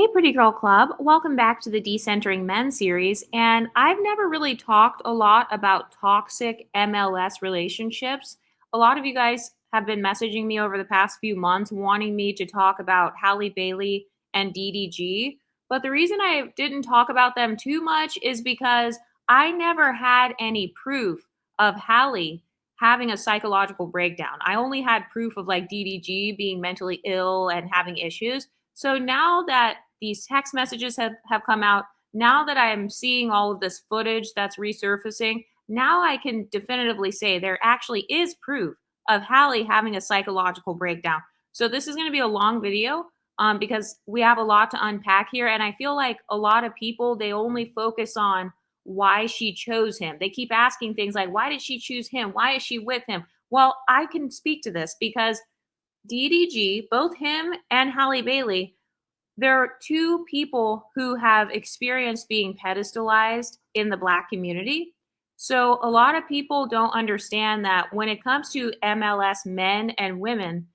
Hey, Pretty Girl Club. Welcome back to the Decentering Men series. And I've never really talked a lot about toxic MLS relationships. A lot of you guys have been messaging me over the past few months wanting me to talk about Halle Bailey and DDG. But the reason I didn't talk about them too much is because I never had any proof of Halle having a psychological breakdown. I only had proof of like DDG being mentally ill and having issues. So now that these text messages have come out, now that I'm seeing all of this footage that's resurfacing, now I can definitively say there actually is proof of Hallie having a psychological breakdown. So this is going to be a long video because we have a lot to unpack here. And I feel like a lot of people, they only focus on why she chose him. They keep asking things like, why did she choose him? Why is she with him? Well, I can speak to this because DDG, both him and Halle Bailey, there are two people who have experienced being pedestalized in the Black community. So a lot of people don't understand that when it comes to MLS men and women,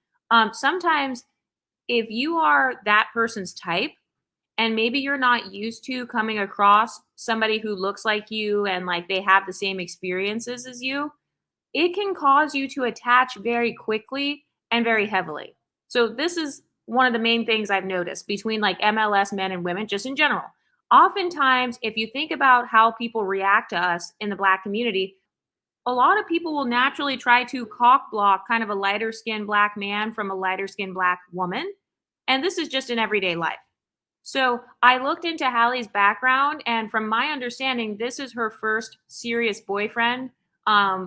sometimes if you are that person's type, and maybe you're not used to coming across somebody who looks like you and like they have the same experiences as you, it can cause you to attach very quickly and very heavily. So this is one of the main things I've noticed between like MLS men and women, just in general. Oftentimes, if you think about how people react to us in the Black community, a lot of people will naturally try to cock block kind of a lighter skinned Black man from a lighter skinned Black woman. And this is just in everyday life. So I looked into Hallie's background, and from my understanding, this is her first serious boyfriend,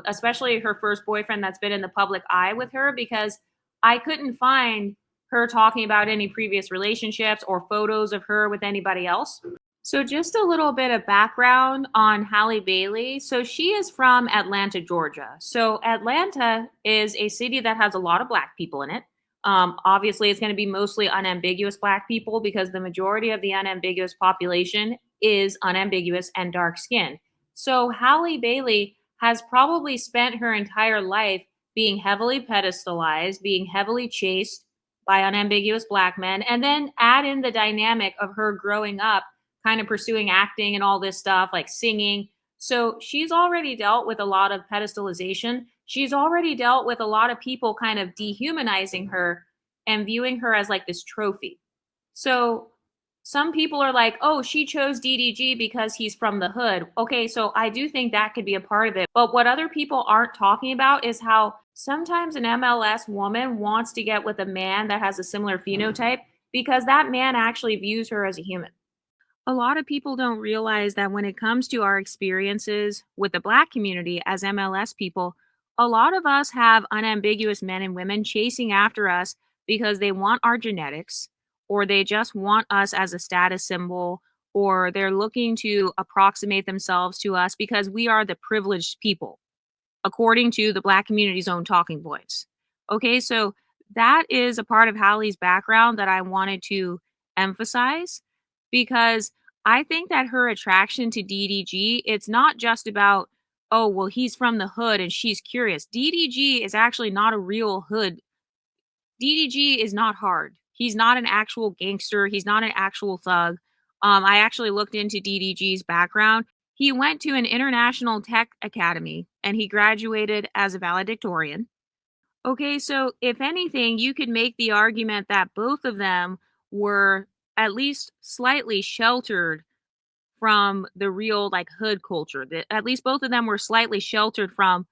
especially her first boyfriend that's been in the public eye with her, because I couldn't find her talking about any previous relationships or photos of her with anybody else. So, just a little bit of background on Halle Bailey. So, she is from Atlanta, Georgia. So, Atlanta is a city that has a lot of Black people in it. Obviously, it's going to be mostly unambiguous Black people because the majority of the unambiguous population is unambiguous and dark skinned. So, Halle Bailey has probably spent her entire life being heavily pedestalized, being heavily chased by unambiguous Black men, and then add in the dynamic of her growing up kind of pursuing acting and all this stuff, like singing. So she's already dealt with a lot of pedestalization. She's already dealt with a lot of people kind of dehumanizing her and viewing her as like this trophy. So some people are like, oh, she chose DDG because he's from the hood. Okay, so I do think that could be a part of it. But what other people aren't talking about is how sometimes an MLS woman wants to get with a man that has a similar phenotype because that man actually views her as a human. A lot of people don't realize that when it comes to our experiences with the Black community as MLS people, a lot of us have unambiguous men and women chasing after us because they want our genetics, or they just want us as a status symbol, or they're looking to approximate themselves to us because we are the privileged people, according to the Black community's own talking points. Okay, so that is a part of Hallie's background that I wanted to emphasize because I think that her attraction to DDG, it's not just about, oh, well, he's from the hood and she's curious. DDG is actually not a real hood. DDG is not hard. He's not an actual gangster. He's not an actual thug. I actually looked into DDG's background. He went to an international tech academy and he graduated as a valedictorian. Okay, so if anything, you could make the argument that both of them were at least slightly sheltered from the real like hood culture. That at least both of them were slightly sheltered from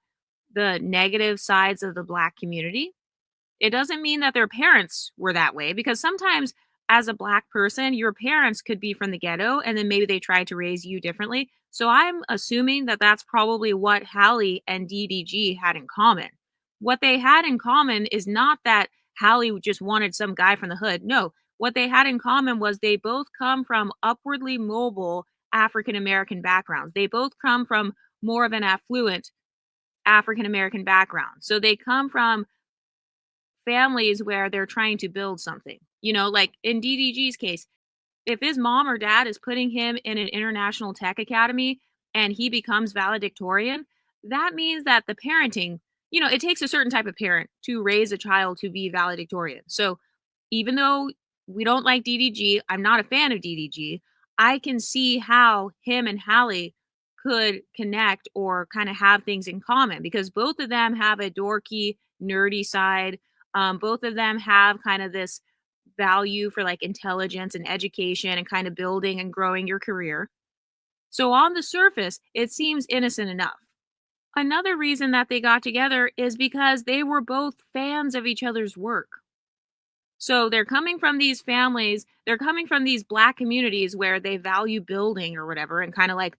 the negative sides of the Black community. It doesn't mean that their parents were that way because sometimes as a Black person, your parents could be from the ghetto and then maybe they tried to raise you differently. So I'm assuming that that's probably what Halle and DDG had in common. What they had in common is not that Halle just wanted some guy from the hood. No, what they had in common was they both come from upwardly mobile African American backgrounds. They both come from more of an affluent African American background. So they come from families where they're trying to build something. You know, like in DDG's case, if his mom or dad is putting him in an international tech academy and he becomes valedictorian, that means that the parenting, you know, it takes a certain type of parent to raise a child to be valedictorian. So even though We don't like DDG. I'm not a fan of DDG. I can see how him and Hallie could connect or kind of have things in common because both of them have a dorky, nerdy side. Both of them have kind of this value for like intelligence and education and kind of building and growing your career. So on the surface, it seems innocent enough. Another reason that they got together is because they were both fans of each other's work. So they're coming from these families, they're coming from these black communities where they value building or whatever and kind of like,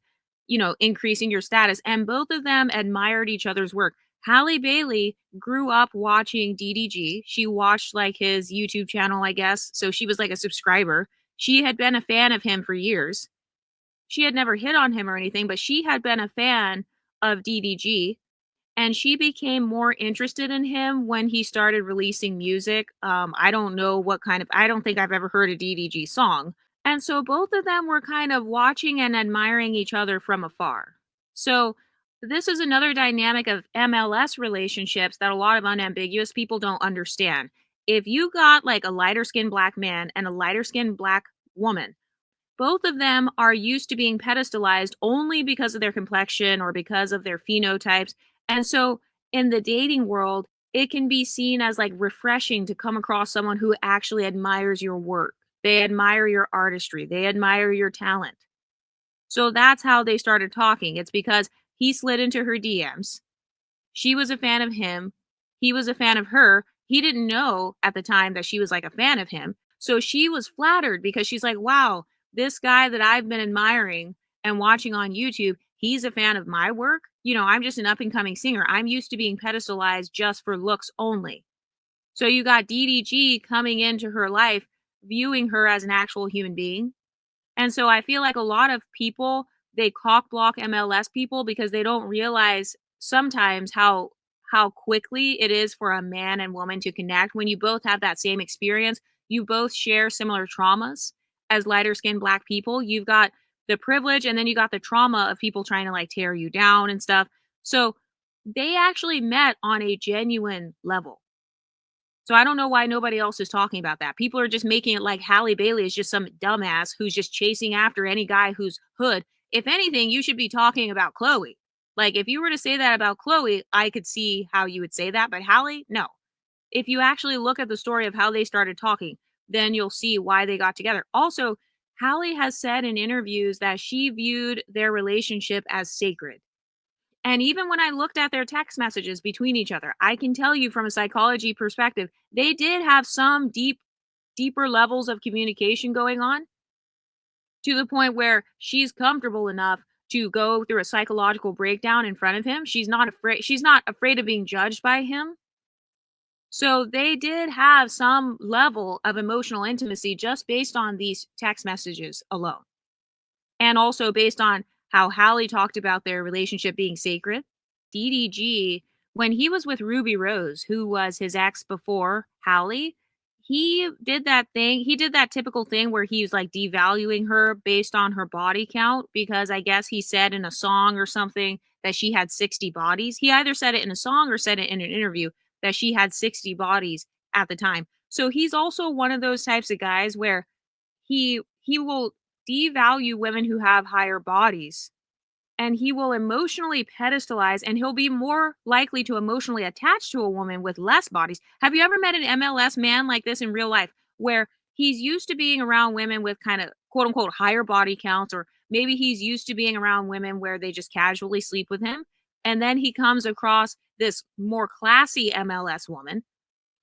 increasing your status. And both of them admired each other's work. Halle Bailey grew up watching DDG. She watched like his YouTube channel, I guess. So she was like a subscriber. She had been a fan of him for years. She had never hit on him or anything, but she had been a fan of DDG and she became more interested in him when he started releasing music. I don't know what kind of, I don't think I've ever heard a DDG song. And so both of them were kind of watching and admiring each other from afar. So this is another dynamic of MLS relationships that a lot of unambiguous people don't understand. If you got like a lighter skinned black man and a lighter skinned black woman, both of them are used to being pedestalized only because of their complexion or because of their phenotypes. And so in the dating world, it can be seen as like refreshing to come across someone who actually admires your work. They admire your artistry, they admire your talent. So that's how they started talking. It's because he slid into her DMs. She was a fan of him. He was a fan of her. He didn't know at the time that she was like a fan of him. So she was flattered because she's like, wow, this guy that I've been admiring and watching on YouTube, he's a fan of my work. I'm just an up and coming singer. I'm used to being pedestalized just for looks only. So you got DDG coming into her life, viewing her as an actual human being. And so I feel like a lot of people, they cock block MLS people because they don't realize sometimes how quickly it is for a man and woman to connect when you both have that same experience. You both share similar traumas as lighter skinned black people. You've got the privilege and then you got the trauma of people trying to like tear you down and stuff. So they actually met on a genuine level. So I don't know why nobody else is talking about that. People are just making it like Halle Bailey is just some dumbass who's just chasing after any guy who's hood. If anything, you should be talking about Chloe. Like if you were to say that about Chloe, I could see how you would say that, but Halle, no. If you actually look at the story of how they started talking, then you'll see why they got together. Also, Halle has said in interviews that she viewed their relationship as sacred. And even when I looked at their text messages between each other, I can tell you from a psychology perspective, they did have some deeper levels of communication going on to the point where she's comfortable enough to go through a psychological breakdown in front of him. She's not afraid of being judged by him. So they did have some level of emotional intimacy just based on these text messages alone. And also based on how Hallie talked about their relationship being sacred. DDG, when he was with Ruby Rose, who was his ex before Hallie, he did that thing. He did that typical thing where he was like devaluing her based on her body count because I guess he said in a song or something that she had 60 bodies. He either said it in a song or said it in an interview that she had 60 bodies at the time. So he's also one of those types of guys where he will devalue women who have higher bodies and he will emotionally pedestalize and he'll be more likely to emotionally attach to a woman with less bodies. Have you ever met an MLS man like this in real life where he's used to being around women with kind of quote unquote higher body counts, or maybe he's used to being around women where they just casually sleep with him? And then he comes across this more classy MLS woman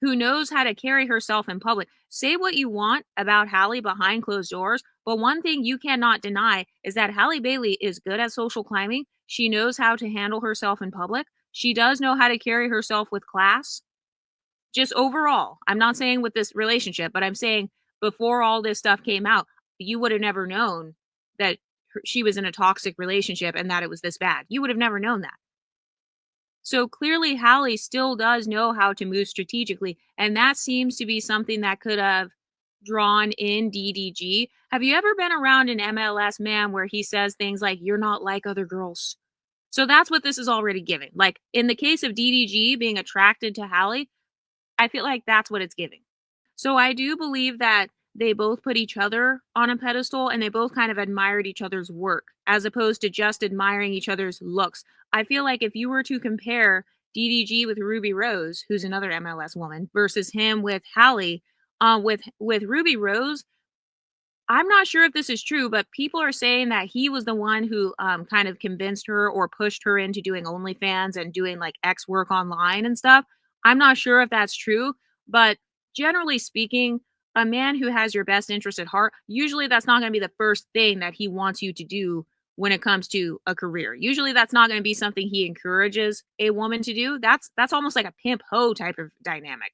who knows how to carry herself in public. Say what you want about Halle behind closed doors, but one thing you cannot deny is that Halle Bailey is good at social climbing. She knows how to handle herself in public. She does know how to carry herself with class. Just overall, I'm not saying with this relationship, but I'm saying before all this stuff came out, you would have never known that she was in a toxic relationship and that it was this bad. You would have never known that. So clearly, Hallie still does know how to move strategically, and that seems to be something that could have drawn in DDG. Have you ever been around an MLS man where he says things like, "You're not like other girls"? So that's what this is already giving. Like in the case of DDG being attracted to Hallie, I feel like that's what it's giving. So I do believe that they both put each other on a pedestal and they both kind of admired each other's work as opposed to just admiring each other's looks. I feel like if you were to compare DDG with Ruby Rose, who's another MLS woman, versus him with Hallie, with Ruby Rose, I'm not sure if this is true, but people are saying that he was the one who, kind of convinced her or pushed her into doing OnlyFans and doing, like, X work online and stuff. I'm not sure if that's true, but generally speaking, a man who has your best interest at heart, usually that's not gonna be the first thing that he wants you to do when it comes to a career. Usually, that's not gonna be something he encourages a woman to do. That's almost like a pimp hoe type of dynamic.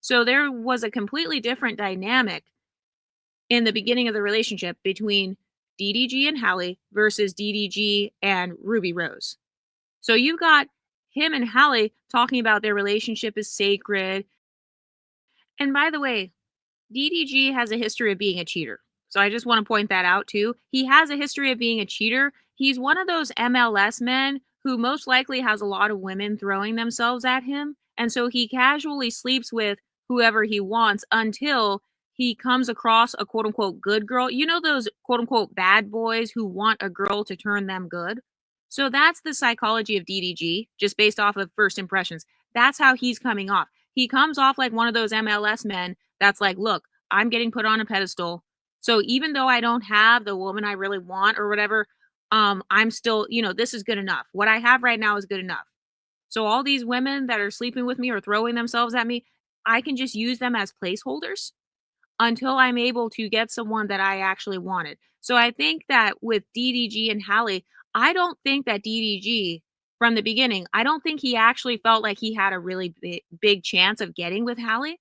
So there was a completely different dynamic in the beginning of the relationship between DDG and Hallie versus DDG and Ruby Rose. So you've got him and Hallie talking about their relationship is sacred. And by the way, DDG has a history of being a cheater. So I just want to point that out too. He has a history of being a cheater. He's one of those MLS men who most likely has a lot of women throwing themselves at him. And so he casually sleeps with whoever he wants until he comes across a quote unquote good girl. You know, those quote unquote bad boys who want a girl to turn them good? So that's the psychology of DDG, just based off of first impressions. That's how he's coming off. He comes off like one of those MLS men that's like, look, I'm getting put on a pedestal. So even though I don't have the woman I really want or whatever, I'm still, this is good enough. What I have right now is good enough. So all these women that are sleeping with me or throwing themselves at me, I can just use them as placeholders until I'm able to get someone that I actually wanted. So I think that with DDG and Hallie, I don't think that DDG from the beginning, I don't think he actually felt like he had a really big chance of getting with Hallie.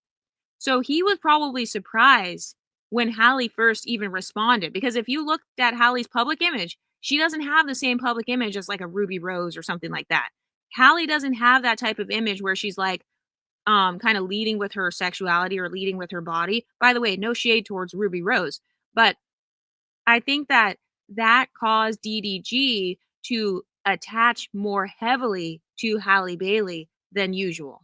So he was probably surprised when Hallie first even responded, because if you looked at Hallie's public image, she doesn't have the same public image as like a Ruby Rose or something like that. Hallie doesn't have that type of image where she's like kind of leading with her sexuality or leading with her body. By the way, no shade towards Ruby Rose, but I think that that caused DDG to attach more heavily to Halle Bailey than usual.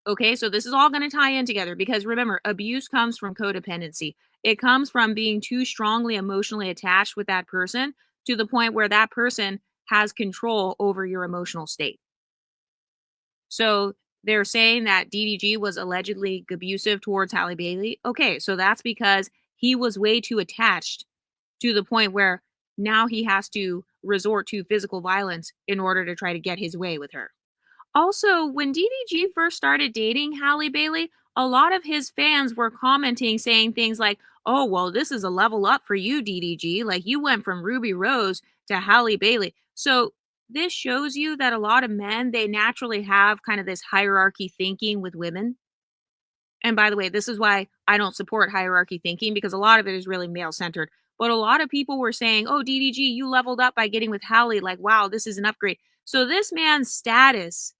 Okay, so this is all going to tie in together because remember, abuse comes from codependency. It comes from being too strongly emotionally attached with that person to the point where that person has control over your emotional state. So they're saying that DDG was allegedly abusive towards Halle Bailey. Okay, so that's because he was way too attached to the point where now he has to resort to physical violence in order to try to get his way with her. Also, when DDG first started dating Halle Bailey, a lot of his fans were commenting saying things like, "Oh, well, this is a level up for you, DDG. Like you went from Ruby Rose to Halle Bailey." So, this shows you that a lot of men, they naturally have kind of this hierarchy thinking with women. And by the way, this is why I don't support hierarchy thinking because a lot of it is really male centered. But a lot of people were saying, "Oh, DDG, you leveled up by getting with Halle. Like, wow, this is an upgrade." So this man's status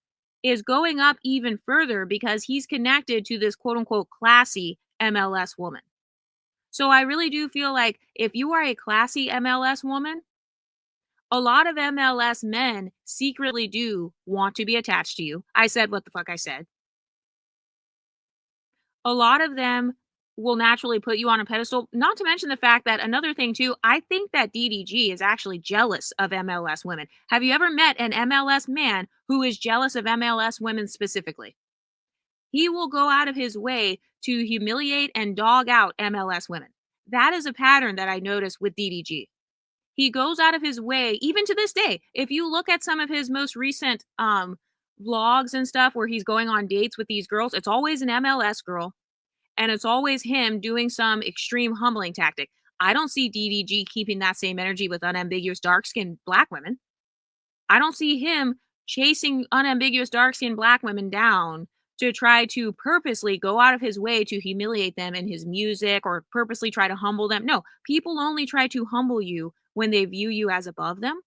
is going up even further because he's connected to this quote unquote classy MLS woman. So I really do feel like if you are a classy MLS woman, a lot of MLS men secretly do want to be attached to you. I said what the fuck I said. A lot of them will naturally put you on a pedestal, not to mention the fact that another thing too, I think that DDG is actually jealous of MLS women. Have you ever met an MLS man who is jealous of MLS women specifically? He will go out of his way to humiliate and dog out MLS women. That is a pattern that I noticed with DDG. He goes out of his way, even to this day. If you look at some of his most recent vlogs and stuff where he's going on dates with these girls, it's always an MLS girl and it's always him doing some extreme humbling tactic. I don't see DDG keeping that same energy with unambiguous dark skinned black women. I don't see him chasing unambiguous dark skinned black women down to try to purposely go out of his way to humiliate them in his music or purposely try to humble them. No, people only try to humble you when they view you as above them.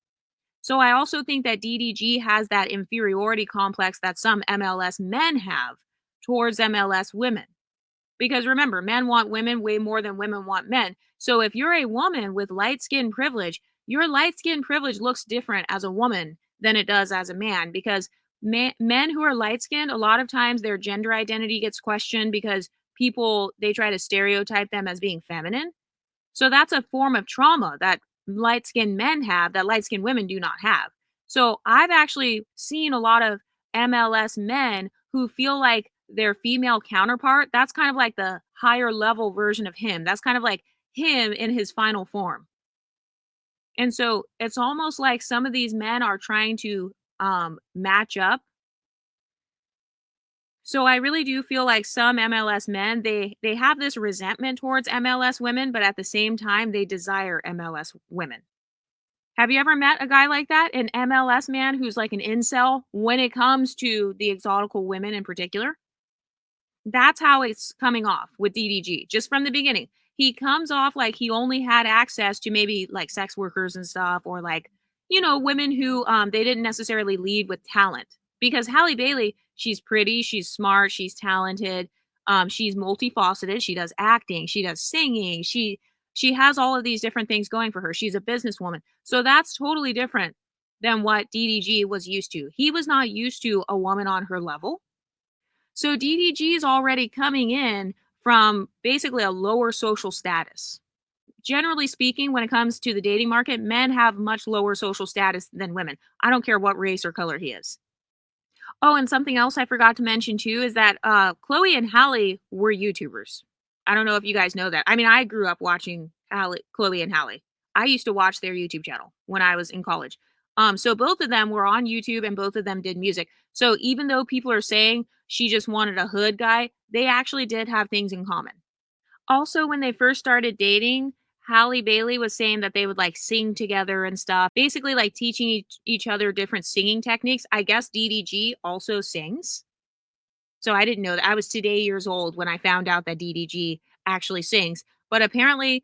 So I also think that DDG has that inferiority complex that some MLS men have towards MLS women. Because remember, men want women way more than women want men. So if you're a woman with light skin privilege, your light skin privilege looks different as a woman than it does as a man because men who are light skinned, a lot of times their gender identity gets questioned because people, they try to stereotype them as being feminine. So that's a form of trauma that light skinned men have that light skinned women do not have. So I've actually seen a lot of MLS men who feel like their female counterpart, that's kind of like the higher level version of him. That's kind of like him in his final form. And so it's almost like some of these men are trying to match up. So I really do feel like some MLS men, they have this resentment towards MLS women, but at the same time they desire MLS women. Have you ever met a guy like that? An MLS man who's like an incel when it comes to the exotical women in particular? That's how it's coming off with DDG, just from the beginning. He comes off like he only had access to maybe like sex workers and stuff, or like, women who they didn't necessarily lead with talent. Because Halle Bailey, she's pretty, she's smart, she's talented, she's multifaceted. She does acting, she does singing, she has all of these different things going for her. She's a businesswoman. So that's totally different than what DDG was used to. He was not used to a woman on her level. So DDG is already coming in from basically a lower social status. Generally speaking, when it comes to the dating market, men have much lower social status than women. I don't care what race or color he is. Oh, and something else I forgot to mention too is that Chloe and Halle were YouTubers. I don't know if you guys know that. I mean, I grew up watching Chloe and Halle. I used to watch their YouTube channel when I was in college. So both of them were on YouTube and both of them did music. So even though people are saying she just wanted a hood guy, they actually did have things in common. Also, when they first started dating, Halle Bailey was saying that they would like sing together and stuff, basically like teaching each other different singing techniques. I guess DDG also sings. So I didn't know that. I was today years old when I found out that DDG actually sings. But apparently,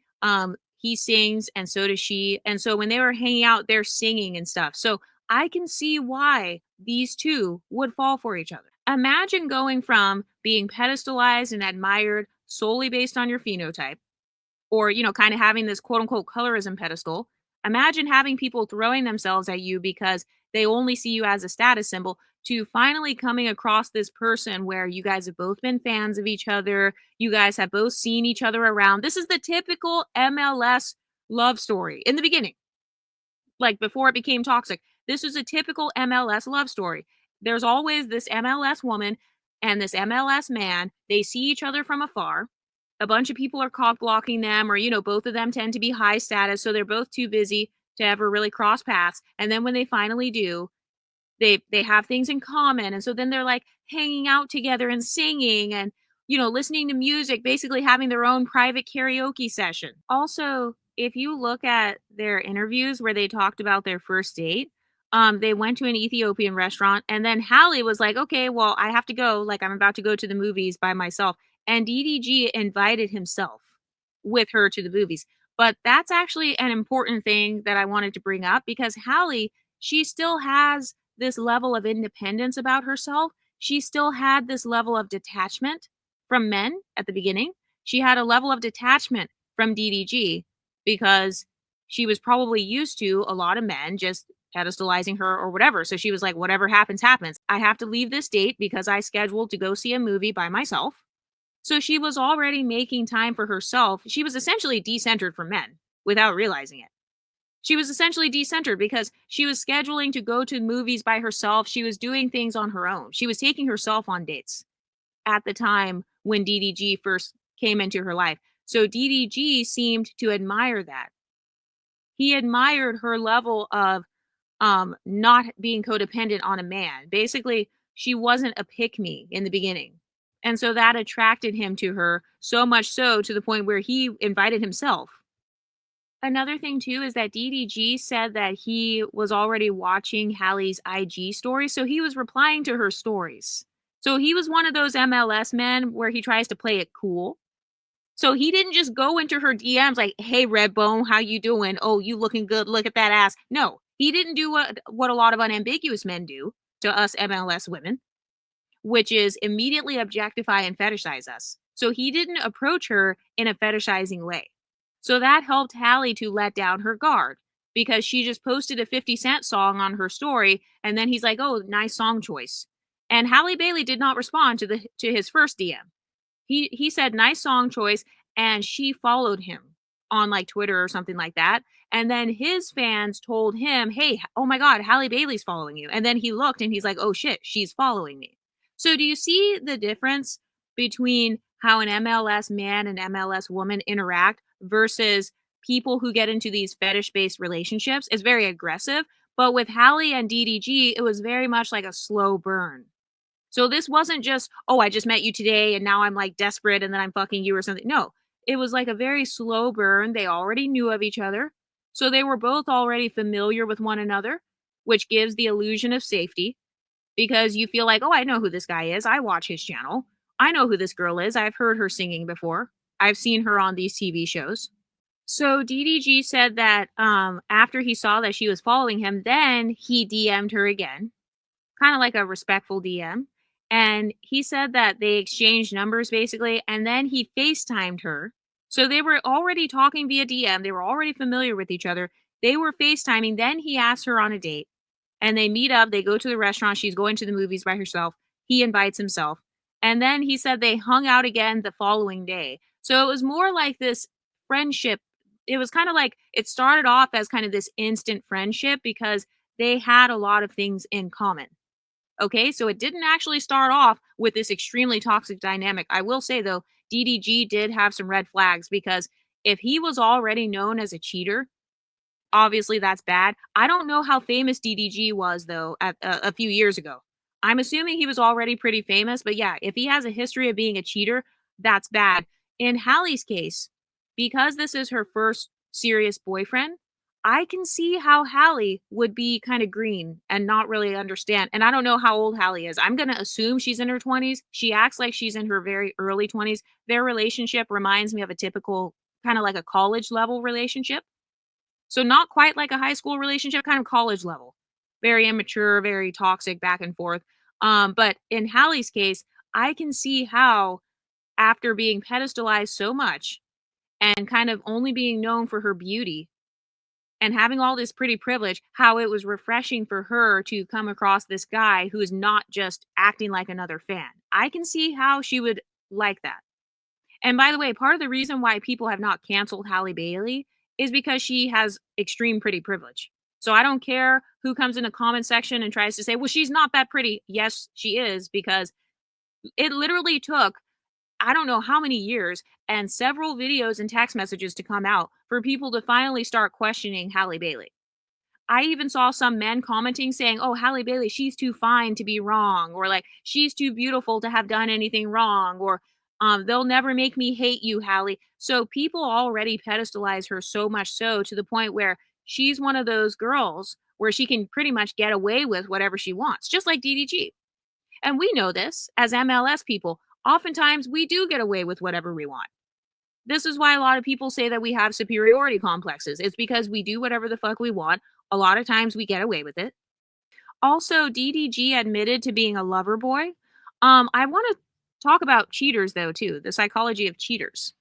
he sings and so does she. And so when they were hanging out, they're singing and stuff. So I can see why these two would fall for each other. Imagine going from being pedestalized and admired solely based on your phenotype, or kind of having this quote unquote colorism pedestal. Imagine having people throwing themselves at you because they only see you as a status symbol, to finally coming across this person where you guys have both been fans of each other, you guys have both seen each other around. This is the typical MLS love story in the beginning, like before it became toxic. This is a typical MLS love story. There's always this MLS woman and this MLS man. They see each other from afar. A bunch of people are cock blocking them, or both of them tend to be high status, so they're both too busy to ever really cross paths. And then when they finally do, they have things in common, and so then they're like hanging out together and singing and listening to music, basically having their own private karaoke session. Also, if you look at their interviews where they talked about their first date, they went to an Ethiopian restaurant, and then Halle was like, okay, well, I have to go, like I'm about to go to the movies by myself, and DDG invited himself with her to the movies. But that's actually an important thing that I wanted to bring up, because Halle, she still has this level of independence about herself. She still had this level of detachment from men at the beginning. She had a level of detachment from DDG because she was probably used to a lot of men just pedestalizing her or whatever. So she was like, whatever happens, happens. I have to leave this date because I scheduled to go see a movie by myself. So she was already making time for herself. She was essentially decentered from men without realizing it. She was essentially decentered because she was scheduling to go to movies by herself. She was doing things on her own. She was taking herself on dates at the time when DDG first came into her life. So DDG seemed to admire that. He admired her level of not being codependent on a man. Basically, she wasn't a pick me in the beginning. And so that attracted him to her, so much so to the point where he invited himself. Another thing too is that DDG said that he was already watching Halle's IG stories, so he was replying to her stories. So he was one of those MLS men where he tries to play it cool. So he didn't just go into her DMs like, "Hey, Redbone, how you doing? Oh, you looking good. Look at that ass." No, he didn't do what a lot of unambiguous men do to us MLS women, which is immediately objectify and fetishize us. So he didn't approach her in a fetishizing way. So that helped Halle to let down her guard, because she just posted a 50 Cent song on her story, and then he's like, "Oh, nice song choice." And Halle Bailey did not respond to his first DM. He said, "Nice song choice," and she followed him on, like, Twitter or something like that, and then his fans told him, "Hey, oh my god, Halle Bailey's following you," and then he looked and he's like, "Oh shit, she's following me." So do you see the difference between how an MLS man and MLS woman interact versus people who get into these fetish-based relationships? It's very aggressive, but with Halle and DDG, it was very much like a slow burn. So this wasn't just, "Oh, I just met you today and now I'm, like, desperate and then I'm fucking you," or something. No, it was like a very slow burn. They already knew of each other. So they were both already familiar with one another, which gives the illusion of safety because you feel like, "Oh, I know who this guy is. I watch his channel. I know who this girl is. I've heard her singing before. I've seen her on these TV shows." So DDG said that, after he saw that she was following him, then he DM'd her again, kinda like a respectful DM, and he said that they exchanged numbers basically, and then he FaceTimed her. So they were already talking via DM, they were already familiar with each other, they were FaceTiming, then he asked her on a date, and they meet up, they go to the restaurant, she's going to the movies by herself, he invites himself, and then he said they hung out again the following day. So it was more like this friendship. It was kinda like it started off as kind of this instant friendship because they had a lot of things in common. Okay, so it didn't actually start off with this extremely toxic dynamic. I will say though, DDG did have some red flags because if he was already known as a cheater, obviously that's bad. I don't know how famous DDG was though at a few years ago. I'm assuming he was already pretty famous, but yeah, if he has a history of being a cheater, that's bad. In Hallie's case, because this is her first serious boyfriend, I can see how Hallie would be kind of green and not really understand. And I don't know how old Hallie is. I'm going to assume she's in her 20s. She acts like she's in her very early 20s. Their relationship reminds me of a typical kind of like a college level relationship. So not quite like a high school relationship, kind of college level. Very immature, very toxic, back and forth. But in Hallie's case, I can see how after being pedestalized so much and kind of only being known for her beauty and having all this pretty privilege, how it was refreshing for her to come across this guy who is not just acting like another fan. I can see how she would like that. And by the way, part of the reason why people have not canceled Halle Bailey is because she has extreme pretty privilege. So I don't care who comes in the comment section and tries to say, well, she's not that pretty. Yes, she is, because it literally took, I don't know how many years and several videos and text messages to come out for people to finally start questioning Halle Bailey. I even saw some men commenting saying, "Oh, Halle Bailey, she's too fine to be wrong," or like, "She's too beautiful to have done anything wrong," or "They'll never make me hate you, Halle." So people already pedestalize her so much so to the point where she's one of those girls where she can pretty much get away with whatever she wants, just like DDG. And we know this as MLS people. Oftentimes, we do get away with whatever we want. This is why a lot of people say that we have superiority complexes. It's because we do whatever the fuck we want. A lot of times we get away with it. Also, DDG admitted to being a lover boy. I want to talk about cheaters though too, the psychology of cheaters.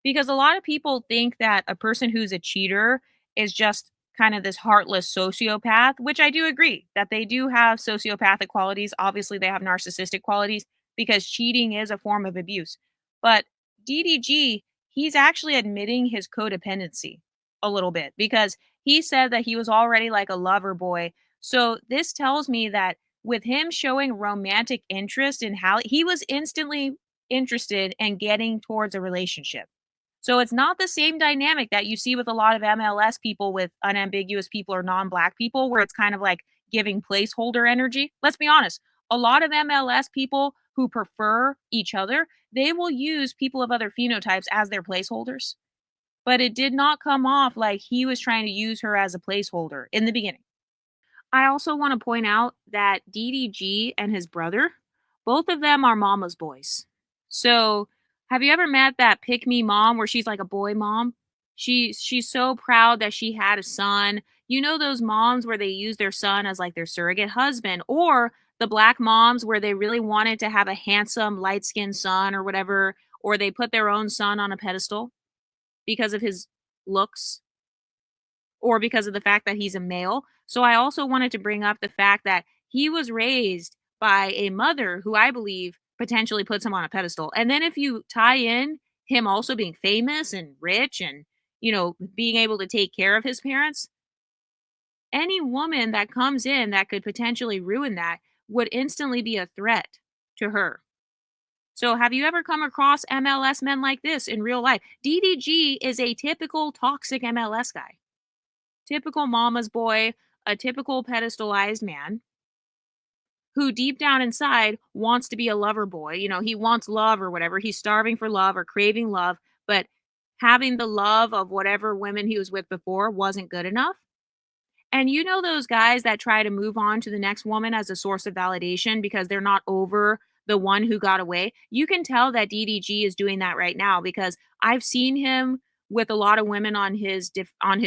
Because a lot of people think that a person who's a cheater is just kind of this heartless sociopath, which I do agree that they do have sociopathic qualities. Obviously, they have narcissistic qualities because cheating is a form of abuse. But DDG, he's actually admitting his codependency a little bit because he said that he was already like a lover boy. So this tells me that with him showing romantic interest in how he was instantly interested in getting towards a relationship. So it's not the same dynamic that you see with a lot of MLS people with unambiguous people or non-black people where it's kind of like giving placeholder energy. Let's be honest. A lot of MLS people who prefer each other, they will use people of other phenotypes as their placeholders. But it did not come off like he was trying to use her as a placeholder in the beginning. I also want to point out that DDG and his brother, both of them are mama's boys. So, have you ever met that pick me mom where she's like a boy mom? She's so proud that she had a son. You know those moms where they use their son as like their surrogate husband, or the black moms where they really wanted to have a handsome light-skinned son or whatever, or they put their own son on a pedestal because of his looks or because of the fact that he's a male. So I also wanted to bring up the fact that he was raised by a mother who I believe potentially puts him on a pedestal. And then if you tie in him also being famous and rich and, being able to take care of his parents, any woman that comes in that could potentially ruin that would instantly be a threat to her. So, have you ever come across MLS men like this in real life? DDG is a typical toxic MLS guy, typical mama's boy, a typical pedestalized man who deep down inside wants to be a lover boy. He wants love or whatever. He's starving for love or craving love, but having the love of whatever women he was with before wasn't good enough. And those guys that try to move on to the next woman as a source of validation because they're not over the one who got away. You can tell that DDG is doing that right now because I've seen him with a lot of women on his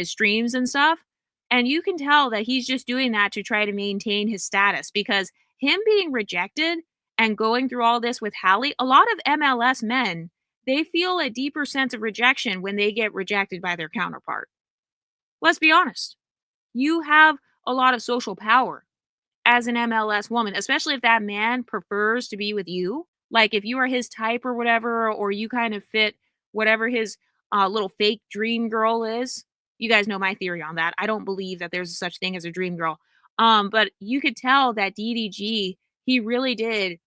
streams and stuff, and you can tell that he's just doing that to try to maintain his status because him being rejected and going through all this with Hallie, a lot of MLS men, they feel a deeper sense of rejection when they get rejected by their counterpart. Let's be honest. You have a lot of social power as an MLS woman, especially if that man prefers to be with you. Like if you are his type or whatever, or you kind of fit whatever his little fake dream girl is. You guys know my theory on that. I don't believe that there's such thing as a dream girl. But you could tell that DDG, he really did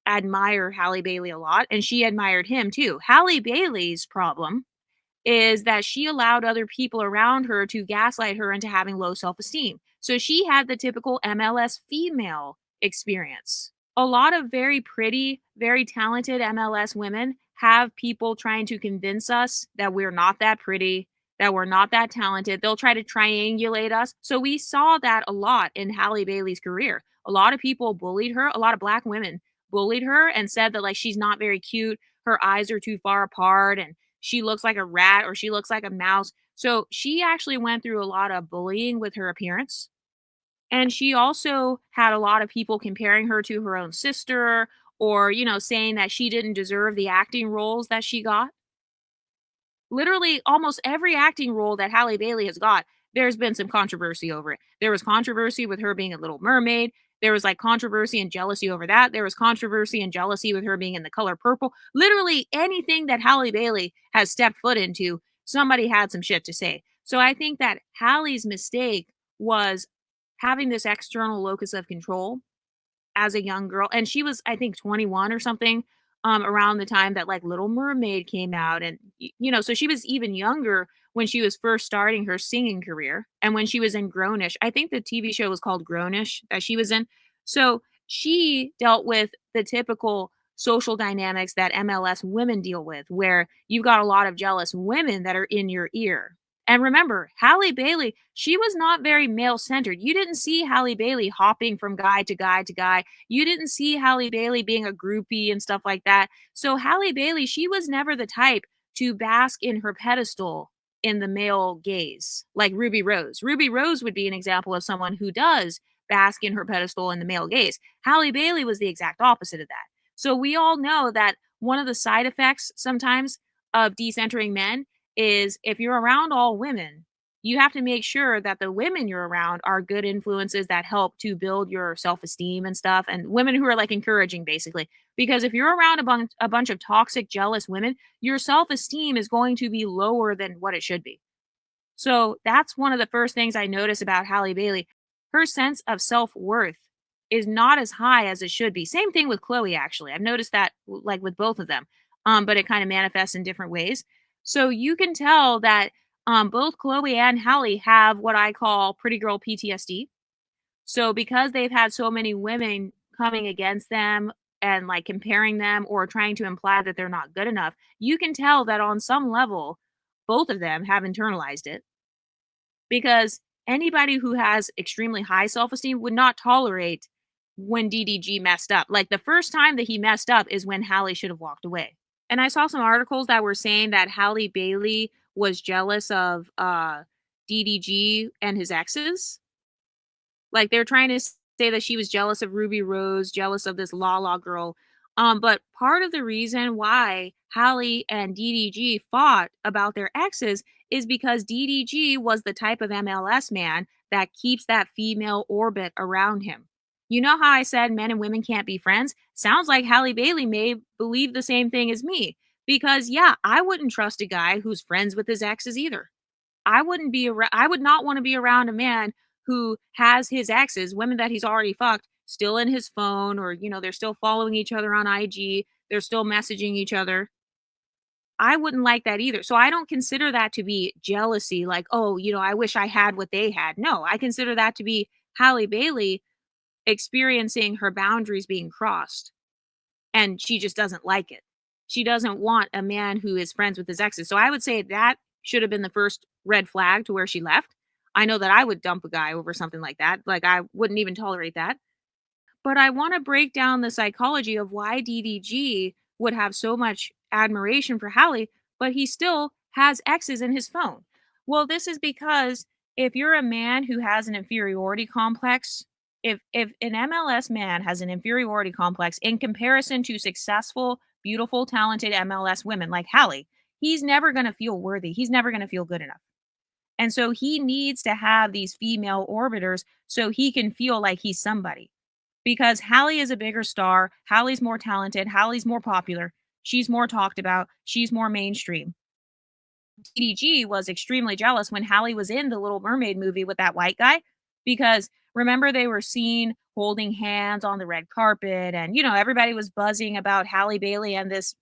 admire Halle Bailey a lot, and she admired him too. Halle Bailey's problem is that she allowed other people around her to gaslight her into having low self esteem. So she had the typical MLS female experience. A lot of very pretty, very talented MLS women have people trying to convince us that we're not that pretty, that we're not that talented. They'll try to triangulate us. So we saw that a lot in Halle Bailey's career. A lot of people bullied her, a lot of black women bullied her and said that like she's not very cute, her eyes are too far apart and she looks like a rat or she looks like a mouse. So she actually went through a lot of bullying with her appearance. And she also had a lot of people comparing her to her own sister or, saying that she didn't deserve the acting roles that she got. Literally almost every acting role that Halle Bailey has got, there's been some controversy over it. There was controversy with her being a Little Mermaid. There was like controversy and jealousy over that. There was controversy and jealousy with her being in The Color Purple. Literally anything that Halle Bailey has stepped foot into, somebody had some shit to say. So I think that Halle's mistake was having this external locus of control as a young girl, and she was, I think, 21 or something, around the time that, like, Little Mermaid came out, and, so she was even younger when she was first starting her singing career, and when she was in Grownish. I think the TV show was called Grownish that she was in. So, she dealt with the typical social dynamics that MLS women deal with, where you've got a lot of jealous women that are in your ear. And remember, Halle Bailey, she was not very male-centered. You didn't see Halle Bailey hopping from guy to guy to guy. You didn't see Halle Bailey being a groupie and stuff like that. So Halle Bailey, she was never the type to bask in her pedestal in the male gaze, like Ruby Rose. Ruby Rose would be an example of someone who does bask in her pedestal in the male gaze. Halle Bailey was the exact opposite of that. So we all know that one of the side effects sometimes of decentering men is if you're around all women, you have to make sure that the women you're around are good influences that help to build your self-esteem and stuff, and women who are like encouraging basically. Because if you're around a bunch of toxic, jealous women, your self-esteem is going to be lower than what it should be. So that's one of the first things I notice about Halle Bailey. Her sense of self-worth is not as high as it should be. Same thing with Chloe, actually. I've noticed that like with both of them. But it kind of manifests in different ways. So you can tell that both Chloe and Halle have what I call pretty girl PTSD. So because they've had so many women coming against them and like comparing them or trying to imply that they're not good enough, you can tell that on some level, both of them have internalized it because anybody who has extremely high self-esteem would not tolerate when DDG messed up. Like the first time that he messed up is when Halle should have walked away. And I saw some articles that were saying that Halle Bailey was jealous of DDG and his exes. Like they're trying to say that she was jealous of Ruby Rose, jealous of this Lala girl. But part of the reason why Halle and DDG fought about their exes is because DDG was the type of MLS man that keeps that female orbit around him. You know how I said men and women can't be friends? Sounds like Halle Bailey may believe the same thing as me. Because, yeah, I wouldn't trust a guy who's friends with his exes either. I would not want to be around a man who has his exes, women that he's already fucked, still in his phone, or, they're still following each other on IG, they're still messaging each other. I wouldn't like that either. So I don't consider that to be jealousy, like, oh, I wish I had what they had. No, I consider that to be Halle Bailey experiencing her boundaries being crossed, and she just doesn't like it. She doesn't want a man who is friends with his exes. So I would say that should have been the first red flag to where she left. I know that I would dump a guy over something like that. Like, I wouldn't even tolerate that. But I want to break down the psychology of why DDG would have so much admiration for Hallie, but he still has exes in his phone. Well, this is because if you're a man who has an inferiority complex, if an MLS man has an inferiority complex in comparison to successful, beautiful, talented MLS women like Hallie, he's never going to feel worthy. He's never going to feel good enough. And so he needs to have these female orbiters so he can feel like he's somebody, because Hallie is a bigger star. Hallie's more talented. Hallie's more popular. She's more talked about. She's more mainstream. DDG was extremely jealous when Hallie was in the Little Mermaid movie with that white guy, because remember they were seen holding hands on the red carpet, and everybody was buzzing about Halle Bailey and this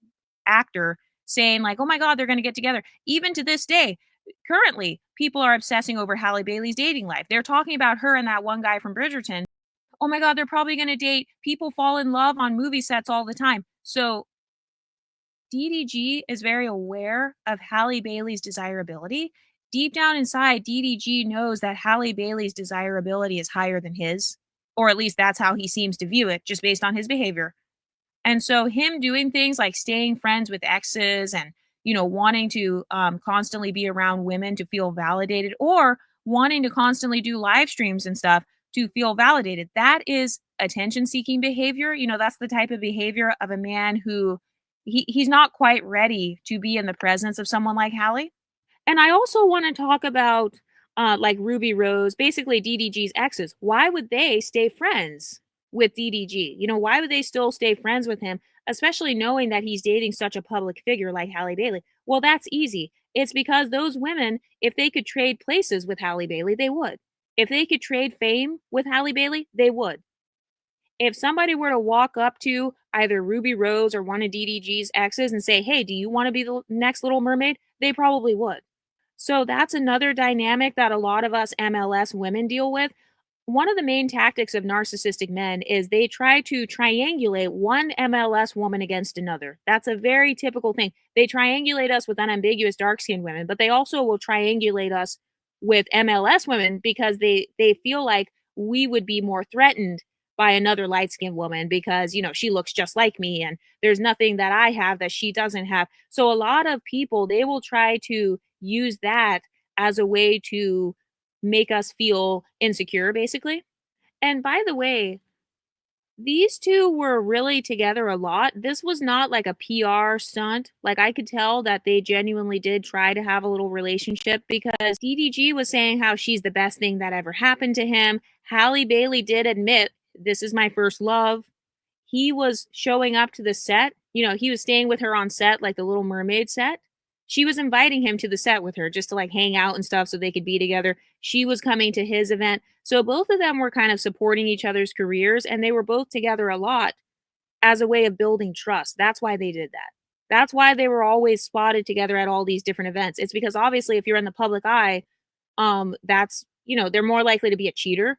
actor, saying like, "Oh my god, they're going to get together." Even to this day, currently, people are obsessing over Halle Bailey's dating life. They're talking about her and that one guy from Bridgerton. Oh my god, they're probably gonna date. People fall in love on movie sets all the time. So DDG is very aware of Halle Bailey's desirability. Deep down inside, DDG knows that Halle Bailey's desirability is higher than his, or at least that's how he seems to view it, just based on his behavior. And so him doing things like staying friends with exes, and, wanting to constantly be around women to feel validated, or wanting to constantly do live streams and stuff to feel validated. That is attention seeking behavior. That's the type of behavior of a man who he's not quite ready to be in the presence of someone like Hallie. And I also want to talk about like Ruby Rose, basically DDG's exes. Why would they stay friends with DDG? Why would they still stay friends with him, especially knowing that he's dating such a public figure like Halle Bailey? Well, that's easy. It's because those women, if they could trade places with Halle Bailey, they would. If they could trade fame with Halle Bailey, they would. If somebody were to walk up to either Ruby Rose or one of DDG's exes and say, "Hey, do you want to be the next Little Mermaid?" They probably would. So that's another dynamic that a lot of us MLS women deal with. One of the main tactics of narcissistic men is they try to triangulate one MLS woman against another. That's a very typical thing. They triangulate us with unambiguous dark skinned women, but they also will triangulate us with MLS women because they feel like we would be more threatened by another light skinned woman because, she looks just like me and there's nothing that I have that she doesn't have. So a lot of people, they will try to use that as a way to make us feel insecure, basically. And by the way, these two were really together a lot. This was not like a PR stunt. Like, I could tell that they genuinely did try to have a little relationship, because DDG was saying how she's the best thing that ever happened to him. Halle Bailey did admit, "This is my first love." He was showing up to the set. He was staying with her on set, like the Little Mermaid set. She was inviting him to the set with her just to like hang out and stuff so they could be together. She was coming to his event. So both of them were kind of supporting each other's careers, and they were both together a lot as a way of building trust. That's why they did that. That's why they were always spotted together at all these different events. It's because obviously if you're in the public eye, that's, they're more likely to be a cheater.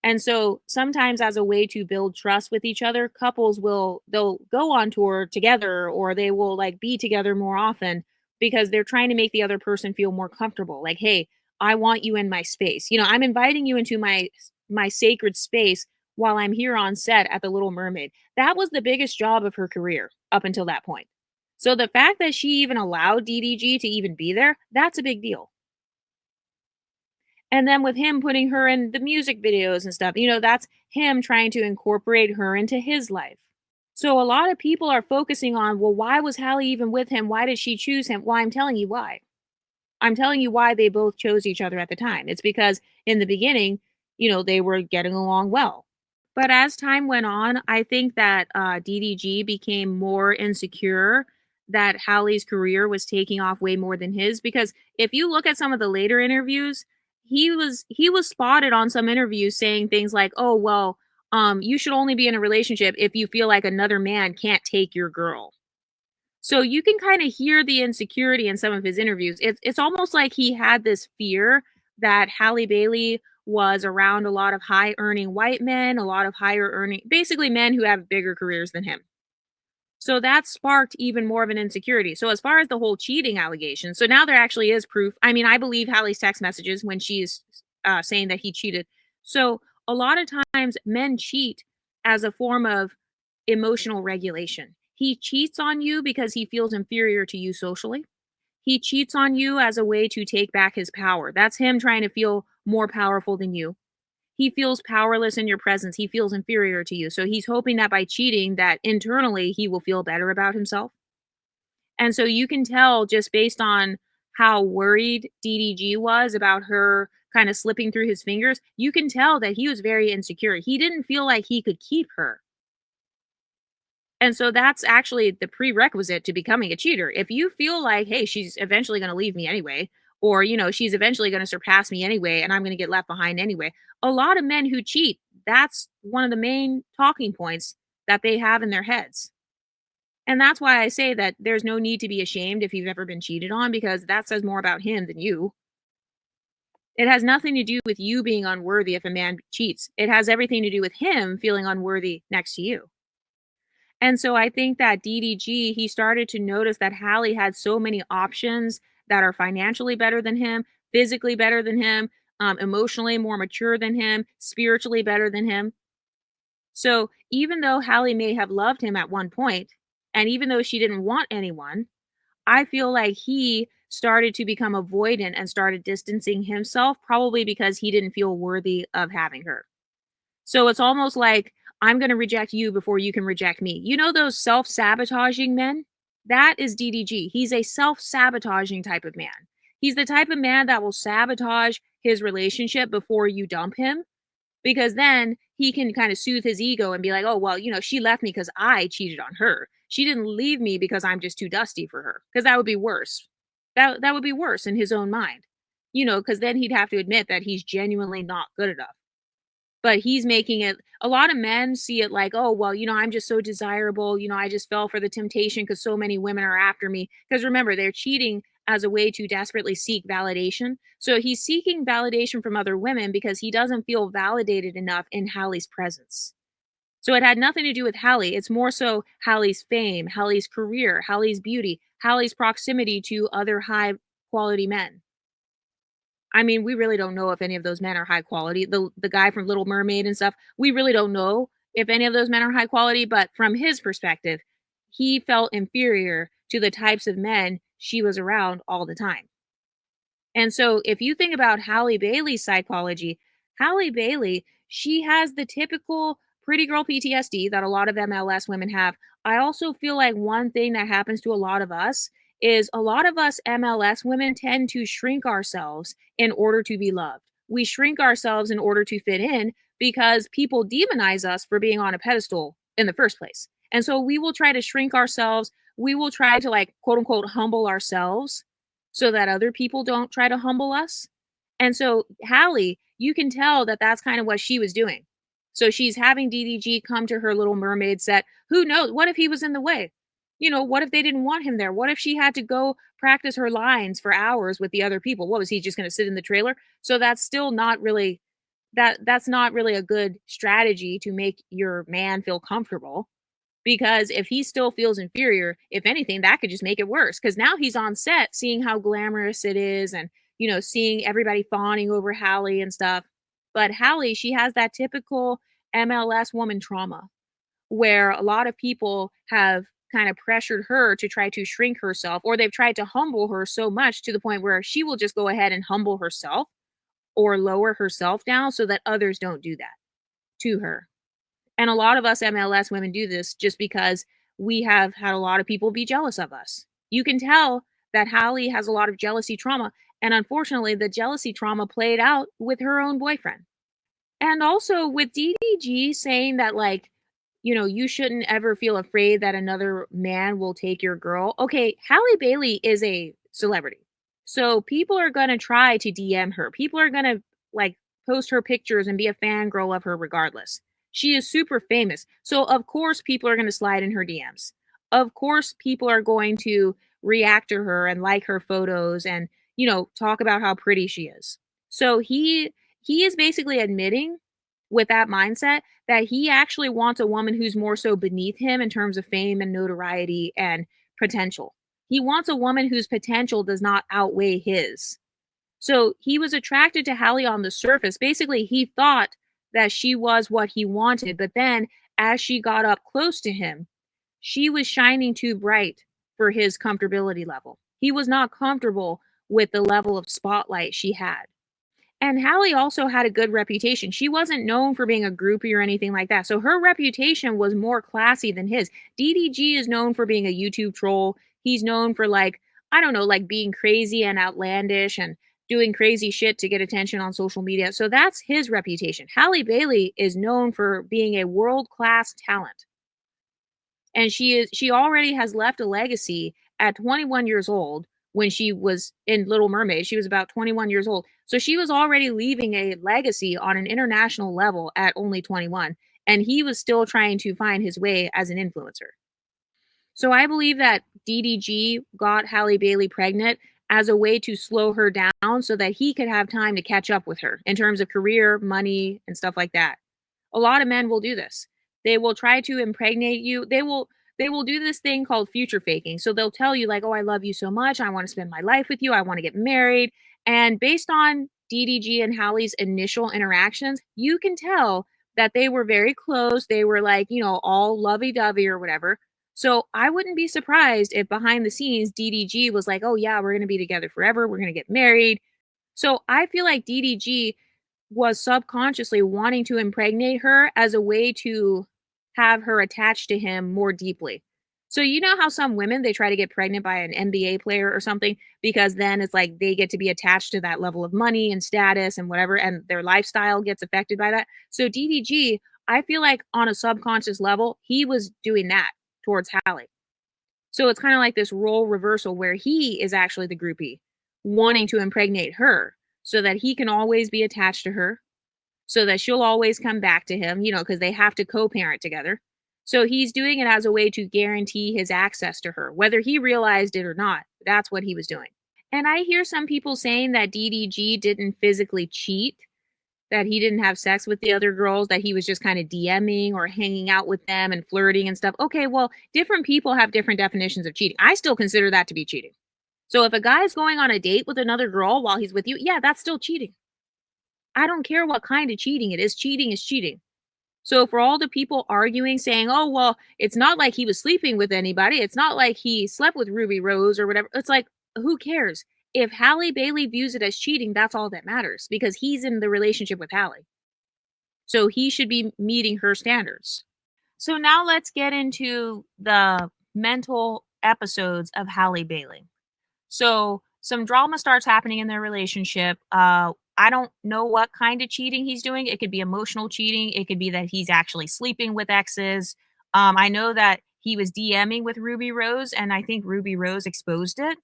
And so sometimes as a way to build trust with each other, couples they'll go on tour together, or they will like be together more often because they're trying to make the other person feel more comfortable. Like, "Hey, I want you in my space. I'm inviting you into my sacred space while I'm here on set at the Little Mermaid." That was the biggest job of her career up until that point. So the fact that she even allowed DDG to even be there, that's a big deal. And then with him putting her in the music videos and stuff, that's him trying to incorporate her into his life. So a lot of people are focusing on, well, why was Hallie even with him? Why did she choose him? Well, I'm telling you why. I'm telling you why they both chose each other at the time. It's because in the beginning, they were getting along well. But as time went on, I think that, DDG became more insecure that Hallie's career was taking off way more than his, because if you look at some of the later interviews, he was spotted on some interviews saying things like, "Oh, well, you should only be in a relationship if you feel like another man can't take your girl." So you can kinda hear the insecurity in some of his interviews. It's almost like he had this fear that Halle Bailey was around a lot of high earning white men, a lot of higher earning, basically men who have bigger careers than him. So that sparked even more of an insecurity. So as far as the whole cheating allegation, so now there actually is proof. I mean, I believe Hallie's text messages when she's saying that he cheated. So a lot of times men cheat as a form of emotional regulation. He cheats on you because he feels inferior to you socially. He cheats on you as a way to take back his power. That's him trying to feel more powerful than you. He feels powerless in your presence. He feels inferior to you. So he's hoping that by cheating that internally he will feel better about himself. And so you can tell just based on how worried DDG was about her kind of slipping through his fingers, you can tell that he was very insecure. He didn't feel like he could keep her. And so that's actually the prerequisite to becoming a cheater. If you feel like, hey, she's eventually going to leave me anyway, or, she's eventually going to surpass me anyway, and I'm going to get left behind anyway. A lot of men who cheat, that's one of the main talking points that they have in their heads. And that's why I say that there's no need to be ashamed if you've ever been cheated on, because that says more about him than you. It has nothing to do with you being unworthy if a man cheats. It has everything to do with him feeling unworthy next to you. And so I think that DDG, he started to notice that Hallie had so many options that are financially better than him, physically better than him, emotionally more mature than him, spiritually better than him. So even though Hallie may have loved him at one point, and even though she didn't want anyone, I feel like he started to become avoidant and started distancing himself, probably because he didn't feel worthy of having her. So it's almost like, I'm gonna reject you before you can reject me. You know those self-sabotaging men? That is DDG. He's a self-sabotaging type of man. He's the type of man that will sabotage his relationship before you dump him, because then he can kind of soothe his ego and be like, "Oh, well, she left me because I cheated on her. She didn't leave me because I'm just too dusty for her." Because that would be worse. That would be worse in his own mind. Because then he'd have to admit that he's genuinely not good enough. But he's making it, a lot of men see it like, "Oh, well, I'm just so desirable, I just fell for the temptation because so many women are after me." Because remember, they're cheating as a way to desperately seek validation. So he's seeking validation from other women because he doesn't feel validated enough in Hallie's presence. So it had nothing to do with Hallie. It's more so Hallie's fame, Hallie's career, Hallie's beauty, Hallie's proximity to other high quality men. I mean, we really don't know if any of those men are high quality. The guy from Little Mermaid and stuff, we really don't know if any of those men are high quality, but from his perspective, he felt inferior to the types of men she was around all the time. And so if you think about Halle Bailey's psychology, Halle Bailey, she has the typical pretty girl PTSD that a lot of MLS women have. I also feel like one thing that happens to a lot of us is a lot of us MLS women tend to shrink ourselves in order to be loved. We shrink ourselves in order to fit in because people demonize us for being on a pedestal in the first place. And so we will try to shrink ourselves. We will try to, like, quote unquote, humble ourselves so that other people don't try to humble us. And so Hallie, you can tell that that's kind of what she was doing. So she's having DDG come to her Little Mermaid set. Who knows? What if he was in the way? What if they didn't want him there? What if she had to go practice her lines for hours with the other people? What was he just going to sit in the trailer? So that's still not really, that's not really a good strategy to make your man feel comfortable, because if he still feels inferior, if anything, that could just make it worse. Because now he's on set seeing how glamorous it is and, seeing everybody fawning over Hallie and stuff. But Hallie, she has that typical MLS woman trauma where a lot of people have kind of pressured her to try to shrink herself, or they've tried to humble her so much to the point where she will just go ahead and humble herself or lower herself down so that others don't do that to her. And a lot of us MLS women do this just because we have had a lot of people be jealous of us. You can tell that Hallie has a lot of jealousy trauma. And unfortunately, the jealousy trauma played out with her own boyfriend. And also with DDG saying that, like, you shouldn't ever feel afraid that another man will take your girl. Okay, Halle Bailey is a celebrity. So people are gonna try to DM her. People are gonna like post her pictures and be a fangirl of her regardless. She is super famous. So of course people are gonna slide in her DMs. Of course people are going to react to her and like her photos and, talk about how pretty she is. So he is basically admitting with that mindset that he actually wants a woman who's more so beneath him in terms of fame and notoriety and potential. He wants a woman whose potential does not outweigh his. So he was attracted to Hallie on the surface. Basically, he thought that she was what he wanted, but then as she got up close to him, she was shining too bright for his comfortability level. He was not comfortable with the level of spotlight she had. And Hallie also had a good reputation. She wasn't known for being a groupie or anything like that. So her reputation was more classy than his. DDG is known for being a YouTube troll. He's known for like, I don't know, like being crazy and outlandish and doing crazy shit to get attention on social media. So that's his reputation. Halle Bailey is known for being a world-class talent. And she already has left a legacy at 21 years old. When she was in Little Mermaid, she was about 21 years old. So she was already leaving a legacy on an international level at only 21, and he was still trying to find his way as an influencer. So I believe that DDG got Halle Bailey pregnant as a way to slow her down so that he could have time to catch up with her in terms of career, money, and stuff like that. A lot of men will do this. They will try to impregnate you. They will do this thing called future faking. So they'll tell you like, "Oh, I love you so much. I want to spend my life with you. I want to get married." And based on DDG and Hallie's initial interactions, you can tell that they were very close. They were like, all lovey-dovey or whatever. So I wouldn't be surprised if behind the scenes DDG was like, "Oh yeah, we're going to be together forever. We're going to get married." So I feel like DDG was subconsciously wanting to impregnate her as a way to have her attached to him more deeply. So you know how some women they try to get pregnant by an NBA player or something because then it's like they get to be attached to that level of money and status and whatever and their lifestyle gets affected by that. So DDG, I feel like on a subconscious level, he was doing that towards Hallie. So it's kind of like this role reversal where he is actually the groupie, wanting to impregnate her so that he can always be attached to her, so that she'll always come back to him, because they have to co parent together. So he's doing it as a way to guarantee his access to her, whether he realized it or not. That's what he was doing. And I hear some people saying that DDG didn't physically cheat, that he didn't have sex with the other girls, that he was just kind of DMing or hanging out with them and flirting and stuff. Okay, well, different people have different definitions of cheating. I still consider that to be cheating. So if a guy's going on a date with another girl while he's with you, yeah, that's still cheating. I don't care what kind of cheating it is. Cheating is cheating. So for all the people arguing, saying, "Oh, well, it's not like he was sleeping with anybody. It's not like he slept with Ruby Rose or whatever." It's like, who cares? If Halle Bailey views it as cheating, that's all that matters because he's in the relationship with Halle. So he should be meeting her standards. So now let's get into the mental episodes of Halle Bailey. So some drama starts happening in their relationship. I don't know what kind of cheating he's doing. It could be emotional cheating. It could be that he's actually sleeping with exes. I know that he was DMing with Ruby Rose, and I think Ruby Rose exposed it.